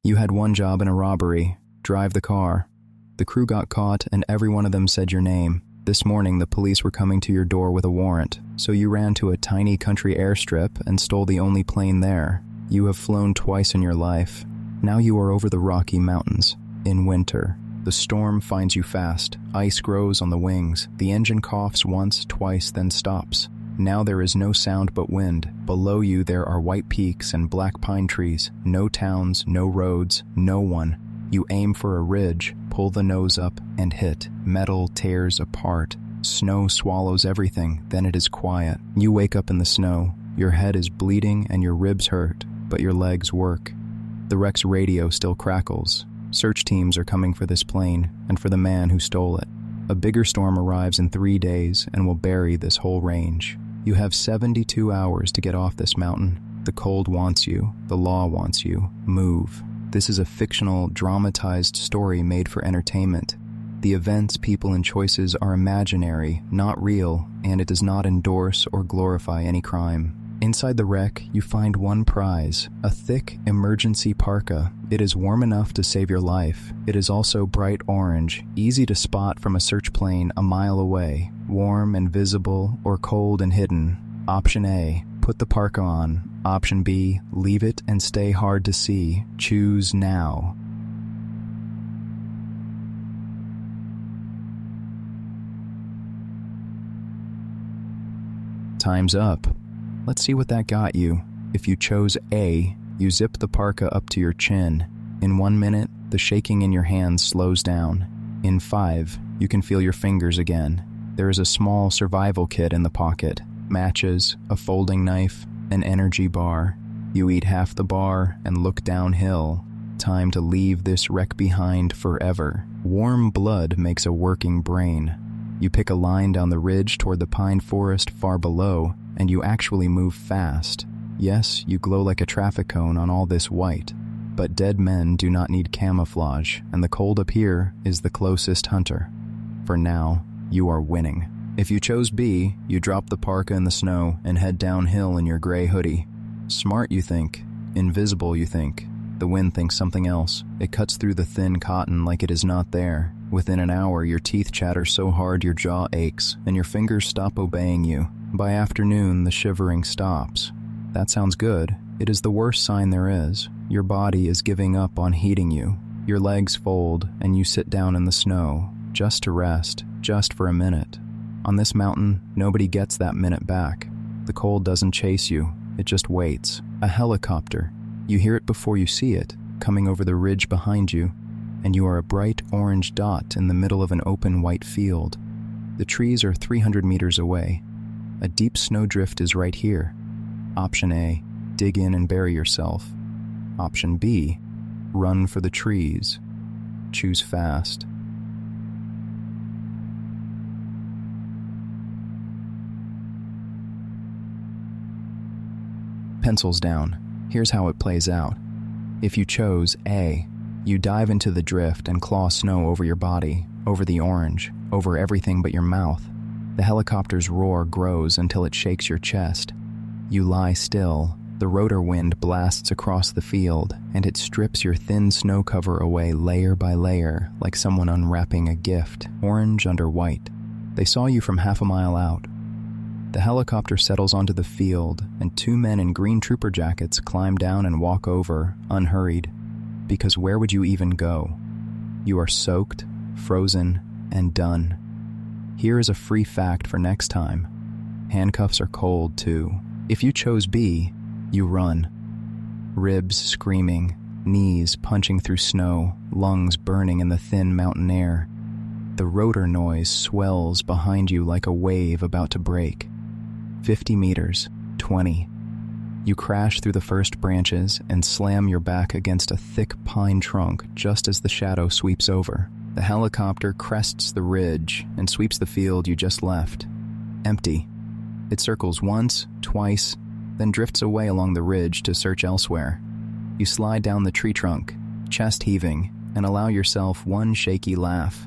You had one job in a robbery: drive the car. The crew got caught and every one of them said your name. This morning the police were coming to your door with a warrant, so you ran to a tiny country airstrip and stole the only plane there. You have flown twice in your life. Now you are over the Rocky Mountains, in winter. The storm finds you fast. Ice grows on the wings. The engine coughs once, twice, then stops. Now there is no sound but wind. Below you there are white peaks and black pine trees. No towns, no roads, no one. You aim for a ridge, pull the nose up, and hit. Metal tears apart. Snow swallows everything, then it is quiet. You wake up in the snow. Your head is bleeding and your ribs hurt, but your legs work. The wreck's radio still crackles. Search teams are coming for this plane and for the man who stole it. A bigger storm arrives in 3 days and will bury this whole range. You have 72 hours to get off this mountain. The cold wants you. The law wants you. Move. This is a fictional, dramatized story made for entertainment. The events, people, and choices are imaginary, not real, and it does not endorse or glorify any crime. Inside the wreck, you find one prize, a thick emergency parka. It is warm enough to save your life. It is also bright orange, easy to spot from a search plane a mile away, warm and visible or cold and hidden. Option A, put the parka on. Option B, leave it and stay hard to see. Choose now. Time's up. Let's see what that got you. If you chose A, you zip the parka up to your chin. In 1 minute, the shaking in your hands slows down. In 5, you can feel your fingers again. There is a small survival kit in the pocket. Matches, a folding knife, an energy bar. You eat half the bar and look downhill. Time to leave this wreck behind forever. Warm blood makes a working brain. You pick a line down the ridge toward the pine forest far below, and you actually move fast. Yes, you glow like a traffic cone on all this white. But dead men do not need camouflage, and the cold up here is the closest hunter. For now, you are winning. If you chose B, you drop the parka in the snow and head downhill in your gray hoodie. Smart, you think. Invisible, you think. The wind thinks something else. It cuts through the thin cotton like it is not there. Within an hour, your teeth chatter so hard your jaw aches, and your fingers stop obeying you. By afternoon, the shivering stops. That sounds good. It is the worst sign there is. Your body is giving up on heating you. Your legs fold, and you sit down in the snow, just to rest, just for a minute. On this mountain, nobody gets that minute back. The cold doesn't chase you, it just waits. A helicopter. You hear it before you see it, coming over the ridge behind you, and you are a bright orange dot in the middle of an open white field. The trees are 300 meters away. A deep snowdrift is right here. Option A, dig in and bury yourself. Option B, run for the trees. Choose fast. Pencils down. Here's how it plays out. If you chose A, you dive into the drift and claw snow over your body, over the orange, over everything but your mouth. The helicopter's roar grows until it shakes your chest. You lie still. The rotor wind blasts across the field, and it strips your thin snow cover away layer by layer, like someone unwrapping a gift, orange under white. They saw you from half a mile out. The helicopter settles onto the field, and 2 men in green trooper jackets climb down and walk over, unhurried. Because where would you even go? You are soaked, frozen, and done. Here is a free fact for next time. Handcuffs are cold, too. If you chose B, you run. Ribs screaming, knees punching through snow, lungs burning in the thin mountain air. The rotor noise swells behind you like a wave about to break. 50 meters, 20. You crash through the first branches and slam your back against a thick pine trunk just as the shadow sweeps over. The helicopter crests the ridge and sweeps the field you just left. Empty. It circles once, twice, then drifts away along the ridge to search elsewhere. You slide down the tree trunk, chest heaving, and allow yourself one shaky laugh.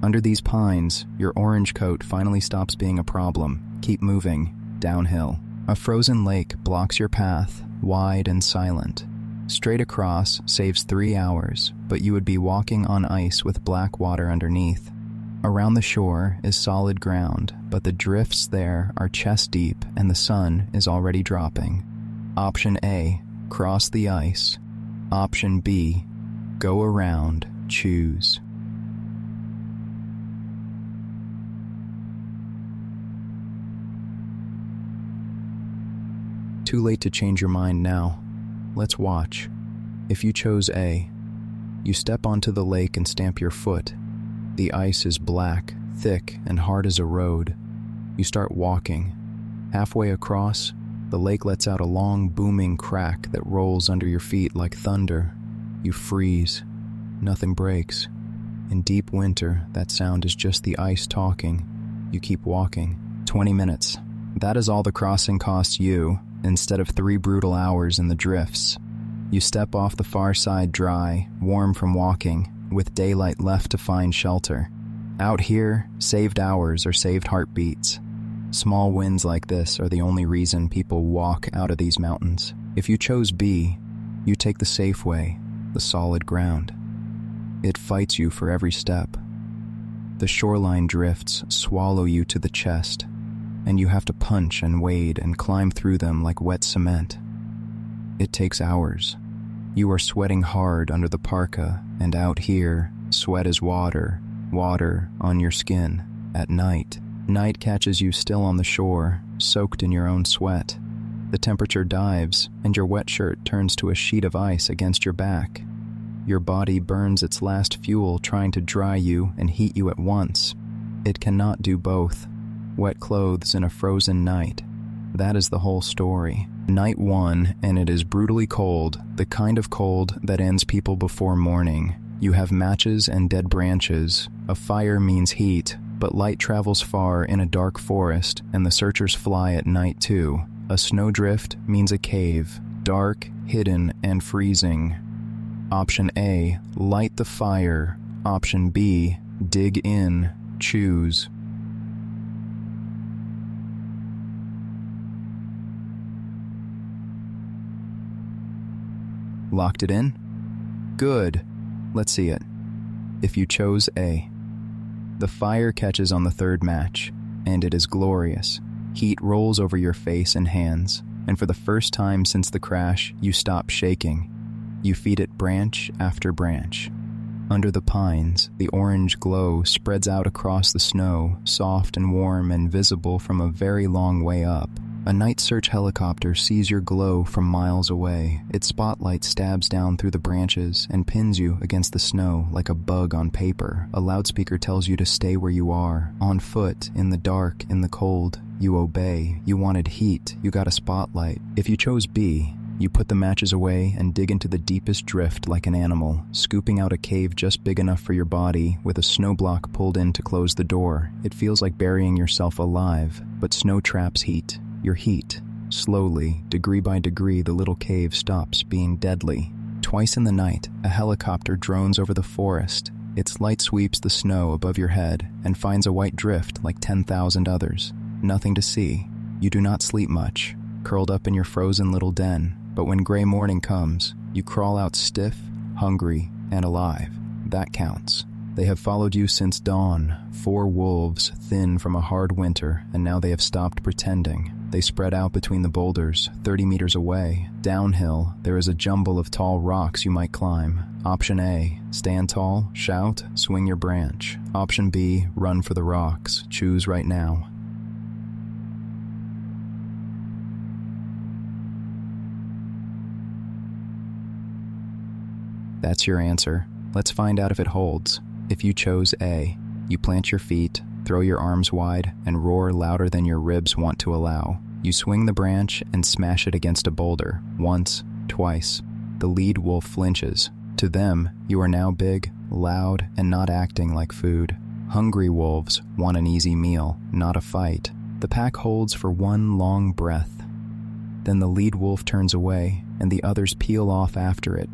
Under these pines, your orange coat finally stops being a problem. Keep moving, downhill. A frozen lake blocks your path, wide and silent. Straight across saves 3 hours, but you would be walking on ice with black water underneath. Around the shore is solid ground, but the drifts there are chest deep and the sun is already dropping. Option A, cross the ice. Option B, go around, choose. Too late to change your mind now. Let's watch. If you chose A, you step onto the lake and stamp your foot. The ice is black, thick, and hard as a road. You start walking. Halfway across, the lake lets out a long, booming crack that rolls under your feet like thunder. You freeze. Nothing breaks. In deep winter, that sound is just the ice talking. You keep walking. 20 minutes. That is all the crossing costs you, instead of 3 brutal hours in the drifts. You step off the far side dry, warm from walking, with daylight left to find shelter. Out here, saved hours are saved heartbeats. Small wins like this are the only reason people walk out of these mountains. If you chose B, you take the safe way, the solid ground. It fights you for every step. The shoreline drifts swallow you to the chest, and you have to punch and wade and climb through them like wet cement. It takes hours. You are sweating hard under the parka, and out here, sweat is water, water on your skin. At night, night catches you still on the shore, soaked in your own sweat. The temperature dives, and your wet shirt turns to a sheet of ice against your back. Your body burns its last fuel trying to dry you and heat you at once. It cannot do both. Wet clothes in a frozen night. That is the whole story. Night 1, and it is brutally cold, the kind of cold that ends people before morning. You have matches and dead branches. A fire means heat, but light travels far in a dark forest, and the searchers fly at night too. A snowdrift means a cave, dark, hidden, and freezing. Option A, light the fire. Option B, dig in, choose. Locked it in? Good. Let's see it. If you chose A, the fire catches on the 3rd match, and it is glorious. Heat rolls over your face and hands, and for the first time since the crash, you stop shaking. You feed it branch after branch. Under the pines, the orange glow spreads out across the snow, soft and warm and visible from a very long way up. A night search helicopter sees your glow from miles away. Its spotlight stabs down through the branches and pins you against the snow like a bug on paper. A loudspeaker tells you to stay where you are, on foot, in the dark, in the cold. You obey. You wanted heat. You got a spotlight. If you chose B, you put the matches away and dig into the deepest drift like an animal, scooping out a cave just big enough for your body with a snow block pulled in to close the door. It feels like burying yourself alive, but snow traps heat. Your heat. Slowly, degree by degree, the little cave stops being deadly. Twice in the night, a helicopter drones over the forest. Its light sweeps the snow above your head and finds a white drift like 10,000 others. Nothing to see. You do not sleep much, curled up in your frozen little den. But when gray morning comes, you crawl out stiff, hungry, and alive. That counts. They have followed you since dawn, 4 wolves, thin from a hard winter, and now they have stopped pretending. They spread out between the boulders, 30 meters away. Downhill, there is a jumble of tall rocks you might climb. Option A, stand tall, shout, swing your branch. Option B, run for the rocks. Choose right now. That's your answer. Let's find out if it holds. If you chose A, you plant your feet, throw your arms wide, and roar louder than your ribs want to allow. You swing the branch and smash it against a boulder. Once, twice. The lead wolf flinches. To them, you are now big, loud, and not acting like food. Hungry wolves want an easy meal, not a fight. The pack holds for one long breath. Then the lead wolf turns away, and the others peel off after it,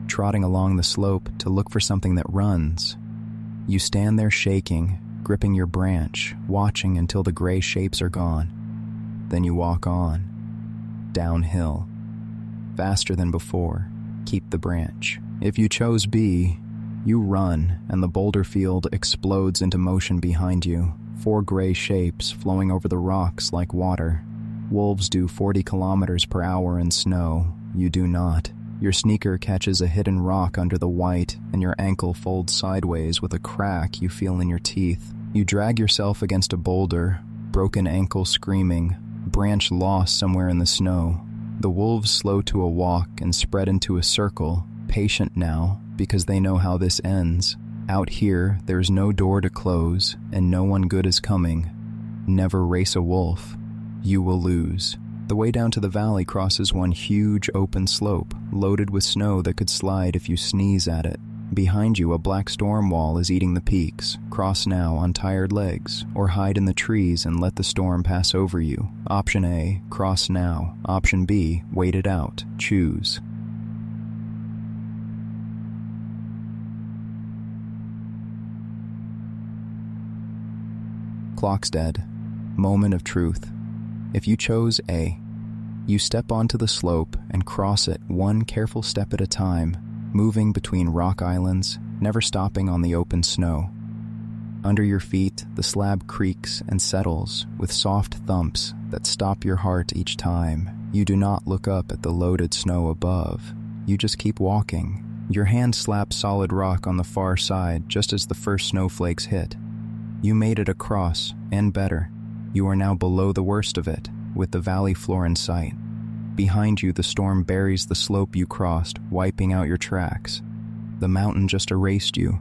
trotting along the slope to look for something that runs. You stand there shaking, gripping your branch, watching until the gray shapes are gone. Then you walk on, downhill, faster than before, keep the branch. If you chose B, you run, and the boulder field explodes into motion behind you, 4 gray shapes flowing over the rocks like water. Wolves do 40 kilometers per hour in snow. You do not. Your sneaker catches a hidden rock under the white, and your ankle folds sideways with a crack you feel in your teeth. You drag yourself against a boulder, broken ankle screaming, branch lost somewhere in the snow. The wolves slow to a walk and spread into a circle, patient now, because they know how this ends. Out here, there's no door to close, and no one good is coming. Never race a wolf. You will lose. The way down to the valley crosses one huge open slope, loaded with snow that could slide if you sneeze at it. Behind you, a black storm wall is eating the peaks. Cross now on tired legs, or hide in the trees and let the storm pass over you. Option A, cross now. Option B, wait it out. Choose. Clock's dead. Moment of truth. If you chose A, you step onto the slope and cross it one careful step at a time, moving between rock islands, never stopping on the open snow. Under your feet, the slab creaks and settles with soft thumps that stop your heart each time. You do not look up at the loaded snow above. You just keep walking. Your hand slaps solid rock on the far side just as the first snowflakes hit. You made it across, and better. You are now below the worst of it, with the valley floor in sight. Behind you, the storm buries the slope you crossed, wiping out your tracks. The mountain just erased you.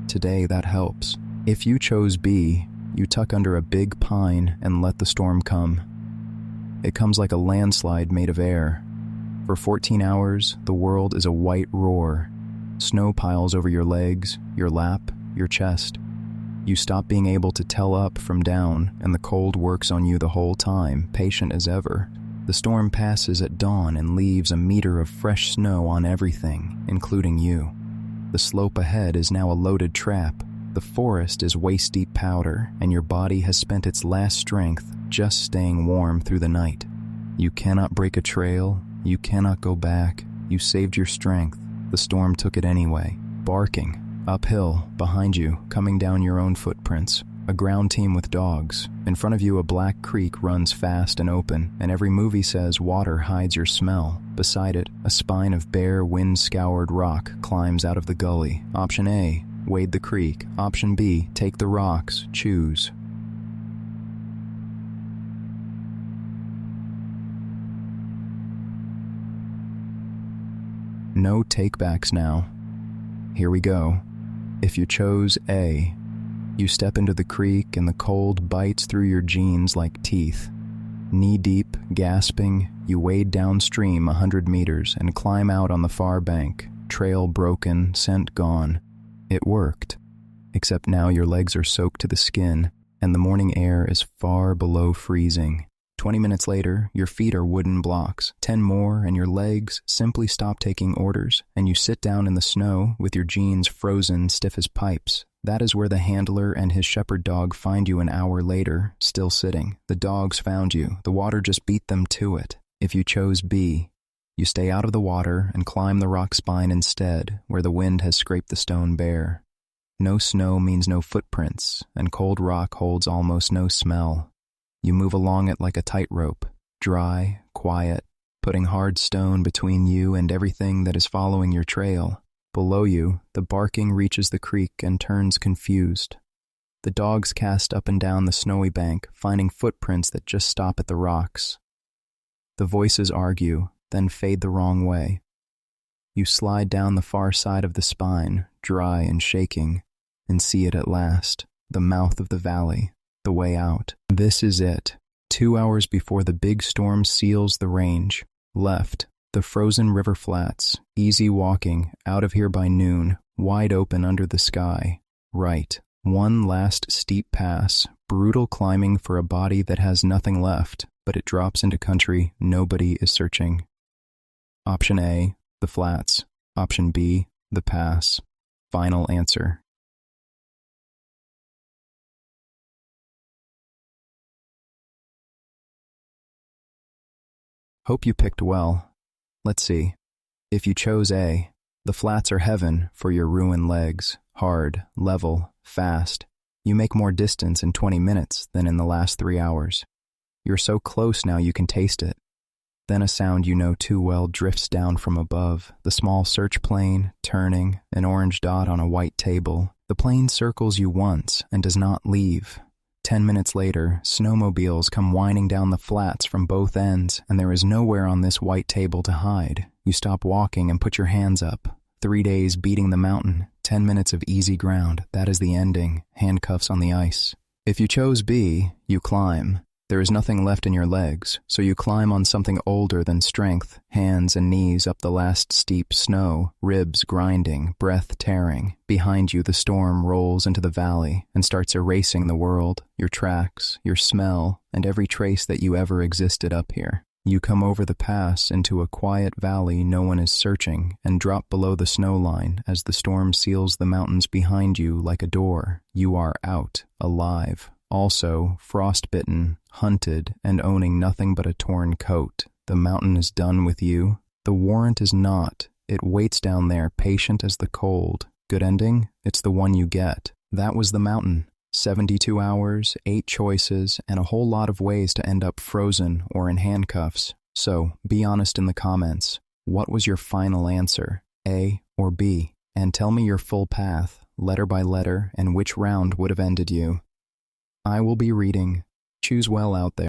Today, that helps. If you chose B, you tuck under a big pine and let the storm come. It comes like a landslide made of air. For 14 hours, the world is a white roar. Snow piles over your legs, your lap, your chest. You stop being able to tell up from down, and the cold works on you the whole time, patient as ever. The storm passes at dawn and leaves a meter of fresh snow on everything, including you. The slope ahead is now a loaded trap. The forest is waist-deep powder, and your body has spent its last strength just staying warm through the night. You cannot break a trail. You cannot go back. You saved your strength. The storm took it anyway, barking. Uphill, behind you, coming down your own footprints, a ground team with dogs. In front of you, a black creek runs fast and open, and every movie says water hides your smell. Beside it, a spine of bare, wind-scoured rock climbs out of the gully. Option A, wade the creek. Option B, take the rocks. Choose. No takebacks now. Here we go. If you chose A, you step into the creek and the cold bites through your jeans like teeth. Knee-deep, gasping, you wade downstream 100 meters and climb out on the far bank, trail broken, scent gone. It worked. Except now your legs are soaked to the skin, and the morning air is far below freezing. 20 minutes later, your feet are wooden blocks. 10 more, and your legs simply stop taking orders, and you sit down in the snow with your jeans frozen stiff as pipes. That is where the handler and his shepherd dog find you an hour later, still sitting. The dogs found you. The water just beat them to it. If you chose B, you stay out of the water and climb the rock spine instead, where the wind has scraped the stone bare. No snow means no footprints, and cold rock holds almost no smell. You move along it like a tightrope, dry, quiet, putting hard stone between you and everything that is following your trail. Below you, the barking reaches the creek and turns confused. The dogs cast up and down the snowy bank, finding footprints that just stop at the rocks. The voices argue, then fade the wrong way. You slide down the far side of the spine, dry and shaking, and see it at last, the mouth of the valley. The way out. This is it. 2 hours before the big storm seals the range. Left, the frozen river flats, easy walking, out of here by noon, wide open under the sky. Right, one last steep pass, brutal climbing for a body that has nothing left, but it drops into country nobody is searching. Option A, the flats. Option B, the pass. Final answer. Hope you picked well. Let's see. If you chose A, the flats are heaven for your ruined legs. Hard, level, fast. You make more distance in 20 minutes than in the last 3 hours. You're so close now you can taste it. Then a sound you know too well drifts down from above, the small search plane, turning, an orange dot on a white table. The plane circles you once and does not leave. 10 minutes later, snowmobiles come whining down the flats from both ends, and there is nowhere on this white table to hide. You stop walking and put your hands up. 3 days beating the mountain, 10 minutes of easy ground, that is the ending, handcuffs on the ice. If you chose B, you climb. There is nothing left in your legs, so you climb on something older than strength, hands and knees up the last steep snow, ribs grinding, breath tearing. Behind you the storm rolls into the valley and starts erasing the world, your tracks, your smell, and every trace that you ever existed up here. You come over the pass into a quiet valley no one is searching and drop below the snow line as the storm seals the mountains behind you like a door. You are out, alive. Also, frostbitten, hunted, and owning nothing but a torn coat. The mountain is done with you. The warrant is not. It waits down there, patient as the cold. Good ending? It's the one you get. That was the mountain. 72 hours, 8 choices, and a whole lot of ways to end up frozen or in handcuffs. So, be honest in the comments. What was your final answer? A or B? And tell me your full path, letter by letter, and which round would have ended you. I will be reading. Choose well out there.